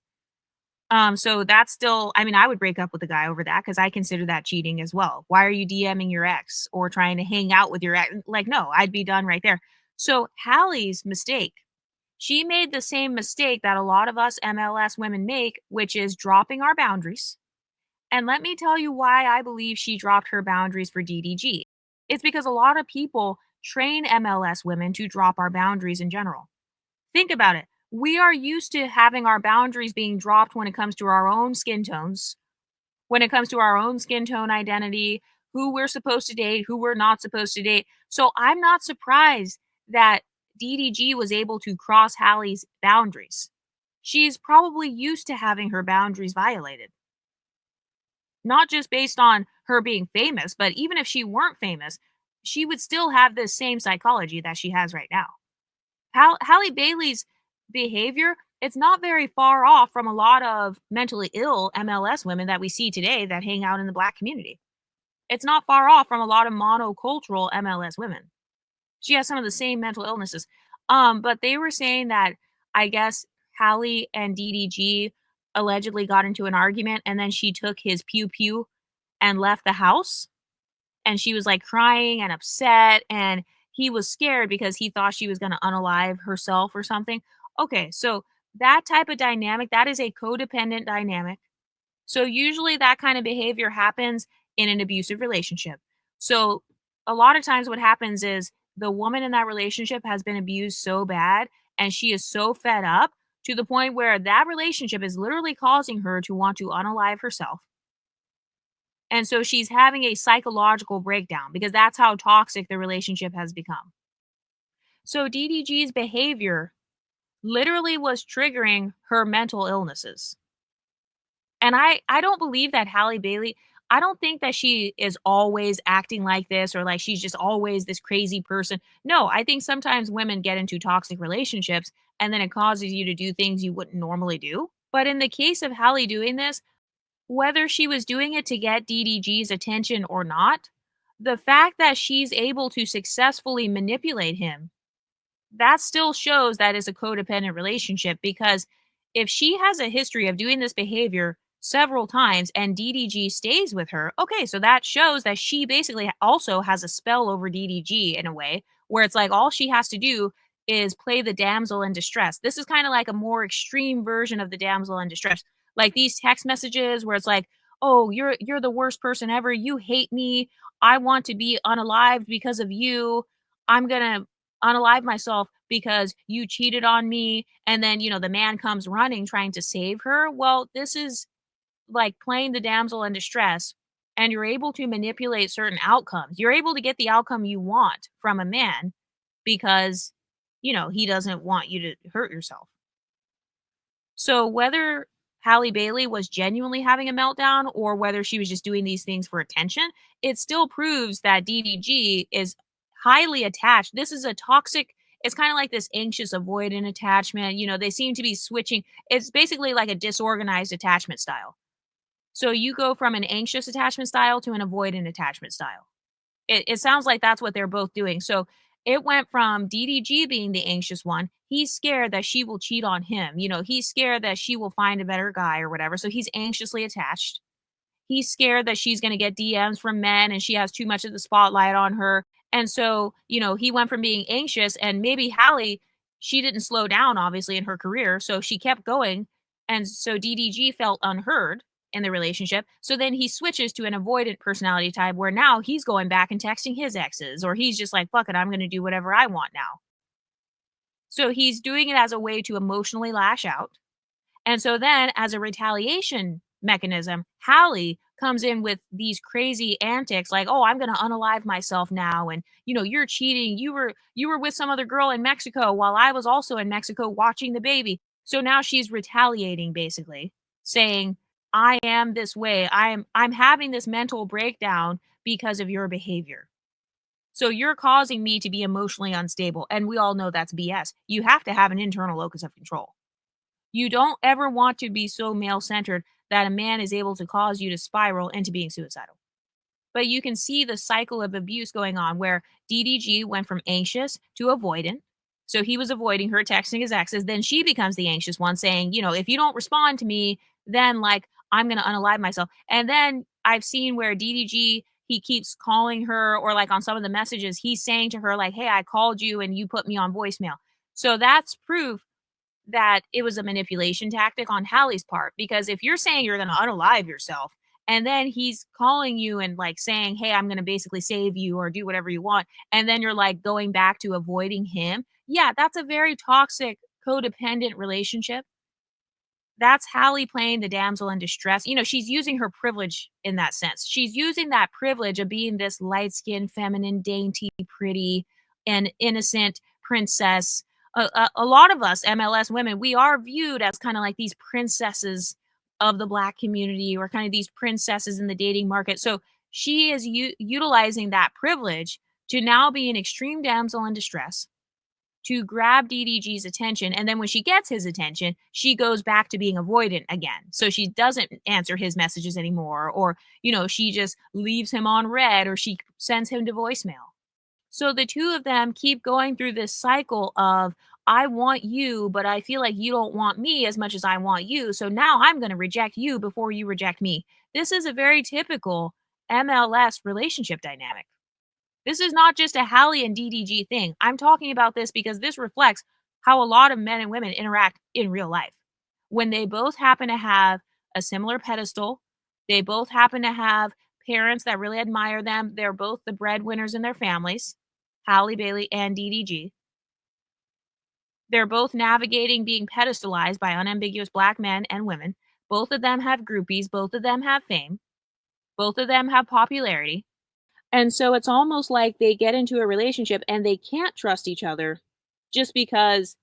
So that's still, I mean, I would break up with the guy over that because I consider that cheating as well. Why are you DMing your ex or trying to hang out with your ex? Like, no, I'd be done right there. So Hallie's mistake, she made the same mistake that a lot of us MLS women make, which is dropping our boundaries. And let me tell you why I believe she dropped her boundaries for DDG. It's because a lot of people train MLS women to drop our boundaries in general. Think about it. We are used to having our boundaries being dropped when it comes to our own skin tones, when it comes to our own skin tone identity, who we're supposed to date, who we're not supposed to date. So I'm not surprised that DDG was able to cross Hallie's boundaries. She's probably used to having her boundaries violated. Not just based on her being famous, but even if she weren't famous, she would still have this same psychology that she has right now. Halle Bailey's behavior, it's not very far off from a lot of mentally ill MLS women that we see today that hang out in the black community. It's not far off from a lot of monocultural MLS women. She has some of the same mental illnesses. But they were saying that I guess Hallie and DDG allegedly got into an argument and then she took his pew pew and left the house. And she was like crying and upset. And he was scared because he thought she was going to unalive herself or something. Okay. So that type of dynamic, that is a codependent dynamic. So usually that kind of behavior happens in an abusive relationship. So a lot of times what happens is the woman in that relationship has been abused so bad and she is so fed up to the point where that relationship is literally causing her to want to unalive herself. And so she's having a psychological breakdown because that's how toxic the relationship has become. So DDG's behavior literally was triggering her mental illnesses. And I don't believe that Halle Bailey, I don't think that she is always acting like this or like she's just always this crazy person. No, I think sometimes women get into toxic relationships and then it causes you to do things you wouldn't normally do. But in the case of Halle doing this, whether she was doing it to get DDG's attention or not, the fact that she's able to successfully manipulate him, that still shows that is a codependent relationship because if she has a history of doing this behavior several times and DDG stays with her, okay, so that shows that she basically also has a spell over DDG in a way where it's like all she has to do is play the damsel in distress. This is kind of like a more extreme version of the damsel in distress. Like these text messages where it's like, "Oh, you're the worst person ever. You hate me. I want to be unalived because of you. I'm going to unalive myself because you cheated on me." And then, the man comes running trying to save her. Well, this is like playing the damsel in distress and you're able to manipulate certain outcomes. You're able to get the outcome you want from a man because, he doesn't want you to hurt yourself. So whether Halle Bailey was genuinely having a meltdown or whether she was just doing these things for attention, it still proves that DDG is highly attached. This is a toxic, it's kind of like this anxious avoidant attachment. They seem to be switching. It's basically like a disorganized attachment style. So you go from an anxious attachment style to an avoidant attachment style. It sounds like that's what they're both doing. So it went from DDG being the anxious one. He's scared that she will cheat on him. He's scared that she will find a better guy or whatever. So he's anxiously attached. He's scared that she's going to get DMs from men and she has too much of the spotlight on her. And so, he went from being anxious and maybe Hallie, she didn't slow down obviously in her career. So she kept going. And so DDG felt unheard in the relationship. So then he switches to an avoidant personality type where now he's going back and texting his exes or he's just like, fuck it, I'm going to do whatever I want now. So he's doing it as a way to emotionally lash out. And so then as a retaliation mechanism, Hallie comes in with these crazy antics like, "Oh, I'm going to unalive myself now and you're cheating. You were with some other girl in Mexico while I was also in Mexico watching the baby." So now she's retaliating basically, saying, "I am this way. I'm having this mental breakdown because of your behavior. So you're causing me to be emotionally unstable." And we all know that's BS. You have to have an internal locus of control. You don't ever want to be so male centered that a man is able to cause you to spiral into being suicidal. But you can see the cycle of abuse going on where DDG went from anxious to avoidant. So he was avoiding her, texting his exes. Then she becomes the anxious one saying, if you don't respond to me, then like I'm going to unalive myself. And then I've seen where DDG, he keeps calling her or like on some of the messages, he's saying to her like, "Hey, I called you and you put me on voicemail." So that's proof that it was a manipulation tactic on Hallie's part, because if you're saying you're gonna unalive yourself, and then he's calling you and, like, saying, "Hey, I'm gonna basically save you or do whatever you want," and then you're, like, going back to avoiding him, yeah, that's a very toxic, codependent relationship. That's Hallie playing the damsel in distress. She's using her privilege in that sense. She's using that privilege of being this light-skinned, feminine, dainty, pretty, and innocent princess. A lot of us MLS women, we are viewed as kind of like these princesses of the Black community or kind of these princesses in the dating market. So she is utilizing that privilege to now be an extreme damsel in distress, to grab DDG's attention. And then when she gets his attention, she goes back to being avoidant again. So she doesn't answer his messages anymore, or, she just leaves him on red, or she sends him to voicemail. So the two of them keep going through this cycle of, I want you, but I feel like you don't want me as much as I want you. So now I'm going to reject you before you reject me. This is a very typical MLS relationship dynamic. This is not just a Hallie and DDG thing. I'm talking about this because this reflects how a lot of men and women interact in real life. When they both happen to have a similar pedestal, they both happen to have parents that really admire them. They're both the breadwinners in their families, Halle Bailey and DDG. They're both navigating being pedestalized by unambiguous black men and women. Both of them have groupies. Both of them have fame. Both of them have popularity. And so it's almost like they get into a relationship and they can't trust each other just because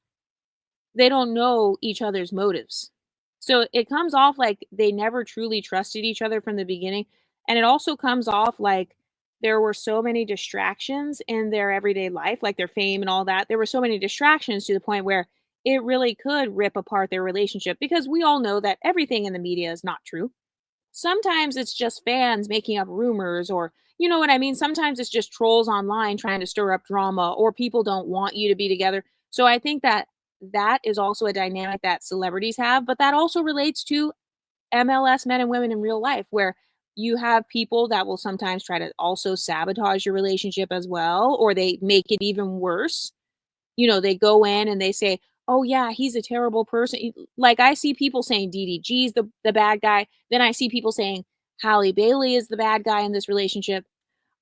they don't know each other's motives. So it comes off like they never truly trusted each other from the beginning. And it also comes off like there were so many distractions in their everyday life, like their fame and all that. There were so many distractions to the point where it really could rip apart their relationship, because we all know that everything in the media is not true. Sometimes it's just fans making up rumors, or you know what I mean? Sometimes it's just trolls online trying to stir up drama, or people don't want you to be together. So I think that that is also a dynamic that celebrities have, but that also relates to MLS men and women in real life, where you have people that will sometimes try to also sabotage your relationship as well, or they make it even worse. They go in and they say, "Oh yeah, he's a terrible person." Like, I see people saying DDG's the bad guy. Then I see people saying Halle Bailey is the bad guy in this relationship.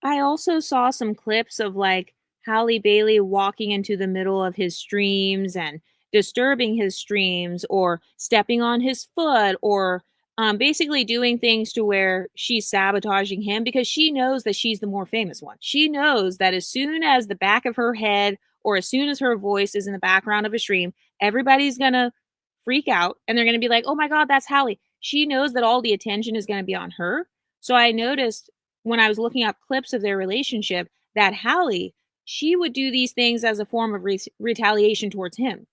I also saw some clips of, like, Halle Bailey walking into the middle of his streams and disturbing his streams, or stepping on his foot, or basically doing things to where she's sabotaging him because she knows that she's the more famous one. She knows that as soon as the back of her head, or as soon as her voice is in the background of a stream, everybody's going to freak out and they're going to be like, "Oh my God, that's Halle." She knows that all the attention is going to be on her. So I noticed when I was looking up clips of their relationship that Halle, she would do these things as a form of retaliation towards him.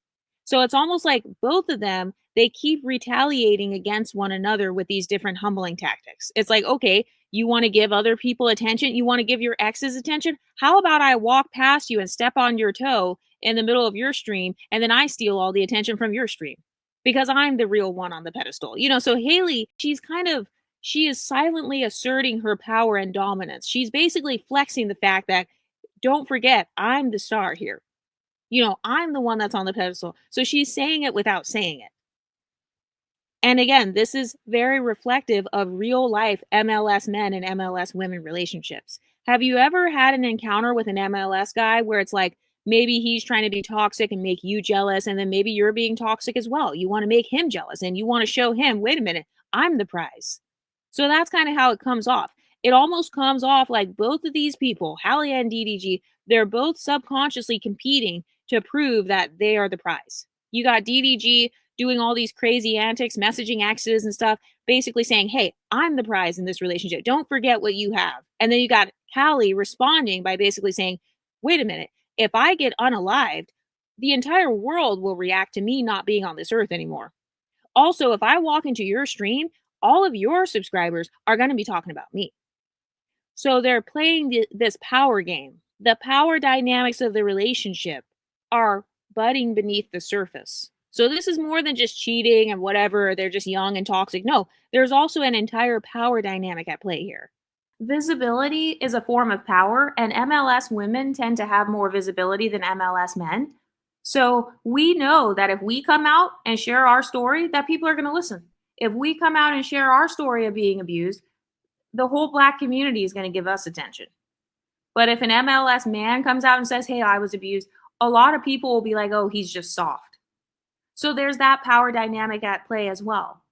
So it's almost like both of them, they keep retaliating against one another with these different humbling tactics. It's like, okay, you want to give other people attention? You want to give your exes attention? How about I walk past you and step on your toe in the middle of your stream, and then I steal all the attention from your stream because I'm the real one on the pedestal? So Haley, she is silently asserting her power and dominance. She's basically flexing the fact that, don't forget, I'm the star here. I'm the one that's on the pedestal. So she's saying it without saying it. And again, this is very reflective of real life MLS men and MLS women relationships. Have you ever had an encounter with an MLS guy where it's like, maybe he's trying to be toxic and make you jealous, and then maybe you're being toxic as well? You want to make him jealous and you want to show him, wait a minute, I'm the prize. So that's kind of how it comes off. It almost comes off like both of these people, Halle and DDG, they're both subconsciously competing to prove that they are the prize. You got DDG doing all these crazy antics, messaging exes and stuff, basically saying, "Hey, I'm the prize in this relationship. Don't forget what you have." And then you got Halle responding by basically saying, "Wait a minute, if I get unalived, the entire world will react to me not being on this earth anymore. Also, if I walk into your stream, all of your subscribers are going to be talking about me." So they're playing this power game. The power dynamics of the relationship are budding beneath the surface. So this is more than just cheating and whatever, they're just young and toxic. No, there's also an entire power dynamic at play here. Visibility is a form of power, and MLS women tend to have more visibility than MLS men. So we know that if we come out and share our story, that people are going to listen. If we come out and share our story of being abused, the whole black community is going to give us attention. But if an MLS man comes out and says, "Hey, I was abused," a lot of people will be like, "Oh, he's just soft." So there's that power dynamic at play as well.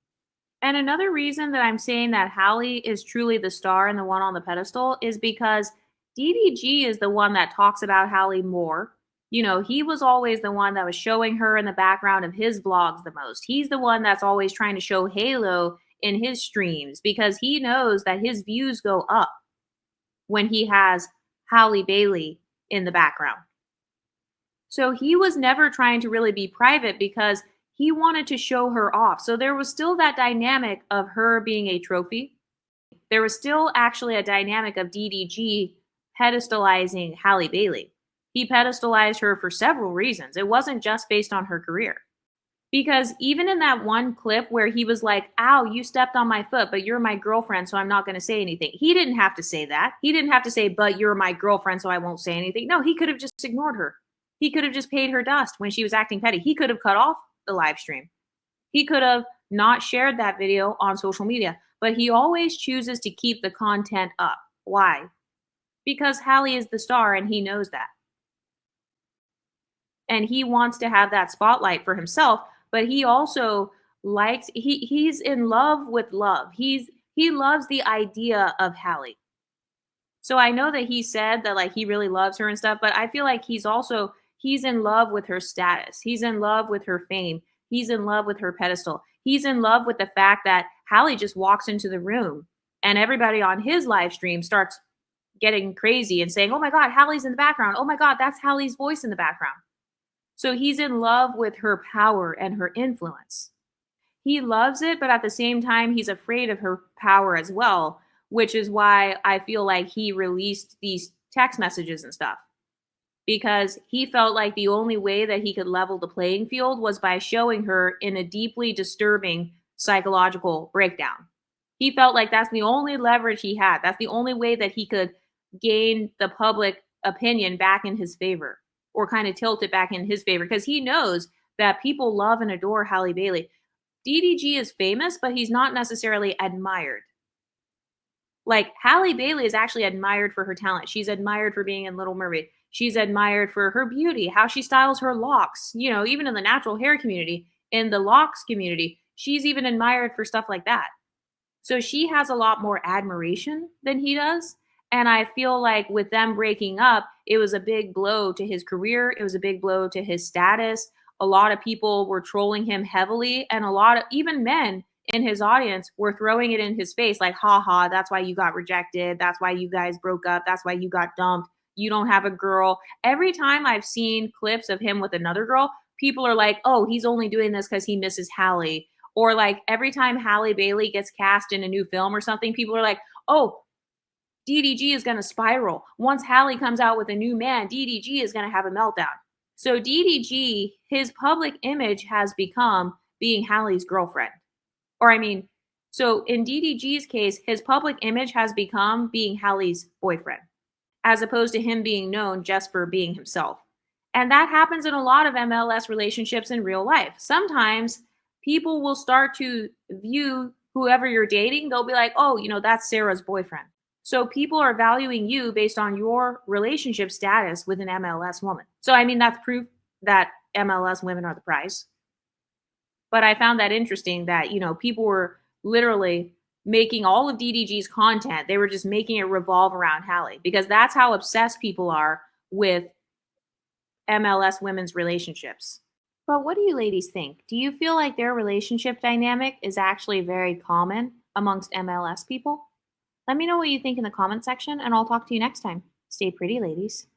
And another reason that I'm saying that Halle is truly the star and the one on the pedestal is because DDG is the one that talks about Halle more. He was always the one that was showing her in the background of his vlogs the most. He's the one that's always trying to show Halo in his streams because he knows that his views go up when he has Halle Bailey in the background. So he was never trying to really be private because he wanted to show her off. So there was still that dynamic of her being a trophy. There was still actually a dynamic of DDG pedestalizing Halle Bailey. He pedestalized her for several reasons. It wasn't just based on her career. Because even in that one clip where he was like, "Ow, you stepped on my foot, but you're my girlfriend, so I'm not going to say anything." He didn't have to say that. He didn't have to say, "But you're my girlfriend, so I won't say anything." No, he could have just ignored her. He could have just paid her dust when she was acting petty. He could have cut off the live stream. He could have not shared that video on social media, but he always chooses to keep the content up. Why? Because Halle is the star and he knows that. And he wants to have that spotlight for himself, but he also likes he's in love with love. He loves the idea of Halle. So I know that he said that like he really loves her and stuff, but I feel like he's in love with her status. He's in love with her fame. He's in love with her pedestal. He's in love with the fact that Halle just walks into the room and everybody on his live stream starts getting crazy and saying, "Oh my God, Halle's in the background. Oh my God, that's Halle's voice in the background." So he's in love with her power and her influence. He loves it, but at the same time, he's afraid of her power as well, which is why I feel like he released these text messages and stuff because he felt like the only way that he could level the playing field was by showing her in a deeply disturbing psychological breakdown. He felt like that's the only leverage he had. That's the only way that he could gain the public opinion back in his favor or kind of tilt it back in his favor because he knows that people love and adore Halle Bailey. DDG is famous, but he's not necessarily admired. Like Halle Bailey is actually admired for her talent. She's admired for being in Little Mermaid. She's admired for her beauty, how she styles her locks, even in the natural hair community, in the locks community, she's even admired for stuff like that. So she has a lot more admiration than he does. And I feel like with them breaking up, it was a big blow to his career. It was a big blow to his status. A lot of people were trolling him heavily, and a lot of even men in his audience were throwing it in his face like, "Ha ha, that's why you got rejected. That's why you guys broke up. That's why you got dumped. You don't have a girl." Every time I've seen clips of him with another girl, people are like, "Oh, he's only doing this because he misses Halle." Or like every time Halle Bailey gets cast in a new film or something, people are like, "Oh, DDG is going to spiral. Once Halle comes out with a new man, DDG is going to have a meltdown." So DDG, his public image has become being Halle's girlfriend. Or I mean, so in DDG's case, his public image has become being Halle's boyfriend, as opposed to him being known just for being himself. And that happens in a lot of MLS relationships in real life. Sometimes people will start to view whoever you're dating, they'll be like, "Oh, that's Sarah's boyfriend." So people are valuing you based on your relationship status with an MLS woman. So, I mean, that's proof that MLS women are the prize. But I found that interesting that, people were literally making all of DDG's content, they were just making it revolve around Halle because that's how obsessed people are with MLS women's relationships. But what do you ladies think? Do you feel like their relationship dynamic is actually very common amongst MLS people? Let me know what you think in the comment section, and I'll talk to you next time. Stay pretty, ladies.